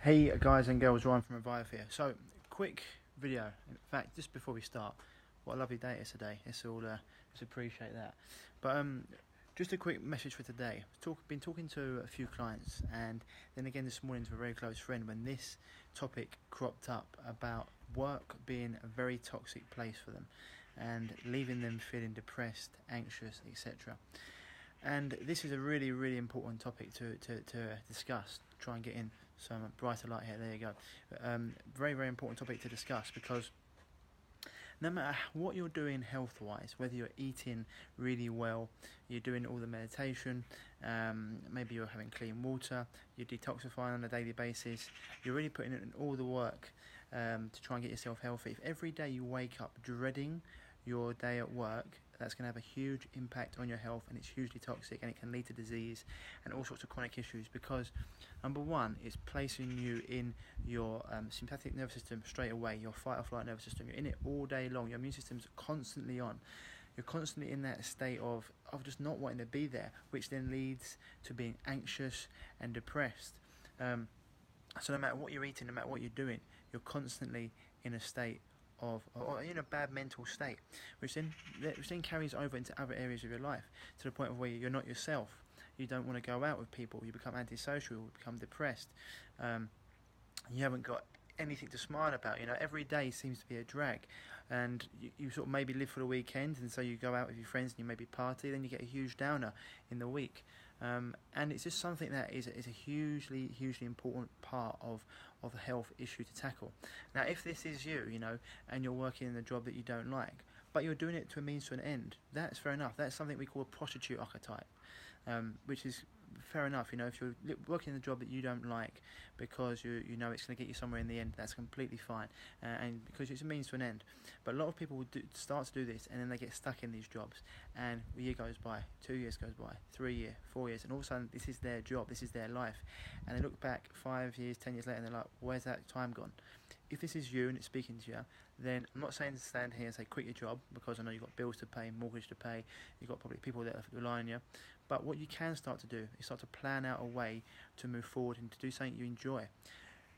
Hey guys and girls, Ryan from Revive here. So, quick video. In fact, just before we start, what a lovely day it is today. Let's appreciate that. But just a quick message for today. Been talking to a few clients, and then again this morning to a very close friend when this topic cropped up about work being a very toxic place for them, and leaving them feeling depressed, anxious, etc. And this is a really, really important topic to discuss. Try and get in some brighter light here. There you go. Very, very important topic to discuss, because no matter what you're doing health-wise, whether you're eating really well, you're doing all the meditation, maybe you're having clean water, you're detoxifying on a daily basis, you're really putting in all the work to try and get yourself healthy. If every day you wake up dreading your day at work, that's going to have a huge impact on your health, and it's hugely toxic, and it can lead to disease and all sorts of chronic issues, because number one, it's placing you in your sympathetic nervous system straight away, your fight or flight nervous system. You're in it all day long. Your immune system's constantly on. You're constantly in that state of just not wanting to be there, which then leads to being anxious and depressed. So no matter what you're eating, no matter what you're doing, you're constantly in a state or in a bad mental state, which then carries over into other areas of your life, to the point of where you're not yourself. You don't want to go out with people. You become antisocial. You become depressed. You haven't got anything to smile about. Every day seems to be a drag, and you sort of maybe live for the weekend, and so you go out with your friends and you maybe party. Then you get a huge downer in the week. And it's just something that is a hugely important part of the health issue to tackle. Now, if this is you, and you're working in a job that you don't like, but you're doing it to a means to an end, that's fair enough. That's something we call a prostitute archetype, which is fair enough. If you're working in a job that you don't like because you know it's going to get you somewhere in the end, that's completely fine, and because it's a means to an end. But a lot of people would start to do this, and then they get stuck in these jobs, and a year goes by, 2 years goes by, 3 years, 4 years, and all of a sudden this is their job, this is their life, and they look back 5 years, 10 years later, and they're like, where's that time gone? If this is you and it's speaking to you, then I'm not saying to stand here and say quit your job, because I know you've got bills to pay, mortgage to pay, you've got probably people that rely on you. But what you can start to do is start to plan out a way to move forward and to do something you enjoy.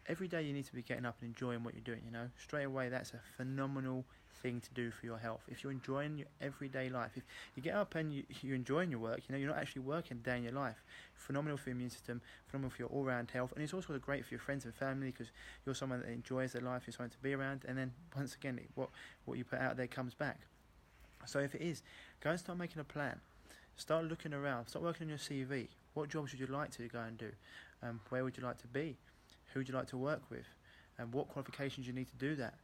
Every day you need to be getting up and enjoying what you're doing, Straight away, that's a phenomenal thing to do for your health. If you're enjoying your everyday life, if you get up and you're enjoying your work, you're not actually working a day in your life. Phenomenal for your immune system, phenomenal for your all-round health, and it's also great for your friends and family, because you're someone that enjoys their life, you're someone to be around, and then once again, what you put out there comes back. So if it is, go and start making a plan. Start looking around. Start working on your CV. What jobs would you like to go and do? Where would you like to be? Who would you like to work with? And what qualifications you need to do that?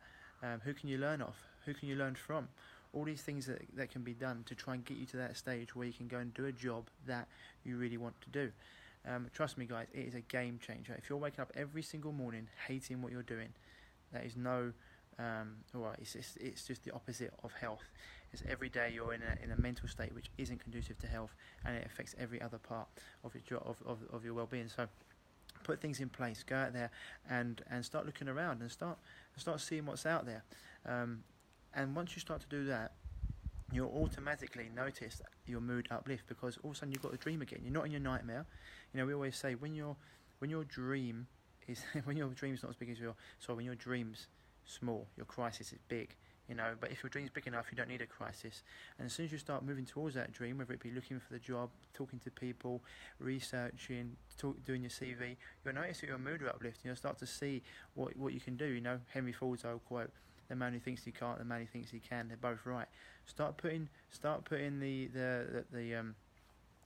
Who can you learn off? Who can you learn from? All these things that can be done to try and get you to that stage where you can go and do a job that you really want to do. Trust me, guys, it is a game changer. If you're waking up every single morning hating what you're doing, that is no... alright, it's just the opposite of health. It's every day you're in a mental state which isn't conducive to health, and it affects every other part of your of your well-being. So put things in place, go out there and start looking around, and start seeing what's out there. And once you start to do that, you'll automatically notice your mood uplift, because all of a sudden you've got a dream again. You're not in your nightmare. We always say when your dream is when your dream's not as big as when your dream's small, your crisis is big. But if your dream's big enough, you don't need a crisis. And as soon as you start moving towards that dream, whether it be looking for the job, talking to people, researching, doing your CV, you'll notice that your mood will uplift, and you'll start to see what you can do. Henry Ford's old quote: "The man who thinks he can't, the man who thinks he can." They're both right. Start putting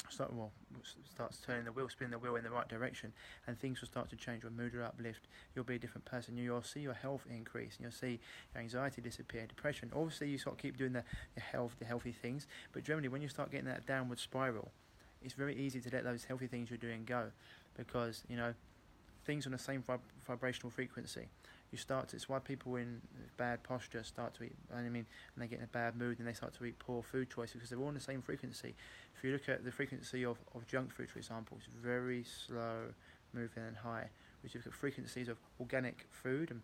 starts turning the wheel, spinning the wheel in the right direction, and things will start to change. Your mood will uplift. You'll be a different person. You'll see your health increase, and you'll see your anxiety disappear, depression. Obviously, you sort of keep doing the healthy things, but generally, when you start getting that downward spiral, it's very easy to let those healthy things you're doing go, because things on the same vibrational frequency. It's why people in bad posture start to eat, and they get in a bad mood, and they start to eat poor food choices, because they're all on the same frequency. If you look at the frequency of junk food, for example, it's very slow moving and high. If you look at frequencies of organic food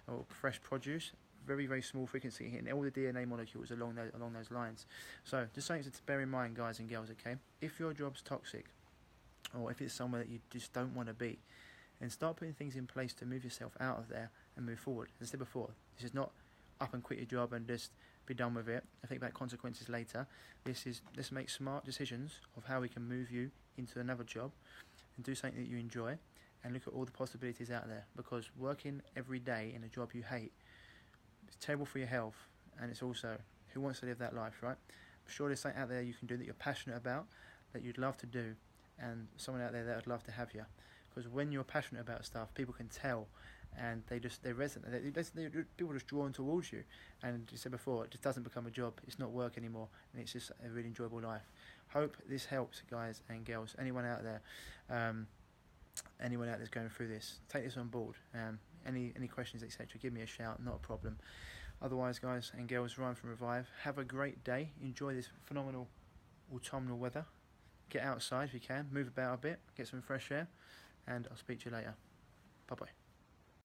or fresh produce, very, very small frequency, hitting all the DNA molecules along those lines. So just something to bear in mind, guys and girls, okay? If your job's toxic, or if it's somewhere that you just don't want to be, and start putting things in place to move yourself out of there and move forward. As I said before, this is not up and quit your job and just be done with it. I think about consequences later. Let's make smart decisions of how we can move you into another job and do something that you enjoy, and look at all the possibilities out there, because working every day in a job you hate is terrible for your health, and it's also, who wants to live that life, right? I'm sure there's something out there you can do that you're passionate about, that you'd love to do, and someone out there that would love to have you. Because when you're passionate about stuff, people can tell, and they resonate. People are just drawn towards you. And as I said before, it just doesn't become a job. It's not work anymore, and it's just a really enjoyable life. Hope this helps, guys and girls. Anyone out there that's going through this, take this on board. Any questions, etc., give me a shout. Not a problem. Otherwise, guys and girls, Ryan from Revive, have a great day. Enjoy this phenomenal autumnal weather. Get outside if you can, move about a bit, get some fresh air, and I'll speak to you later. Bye bye.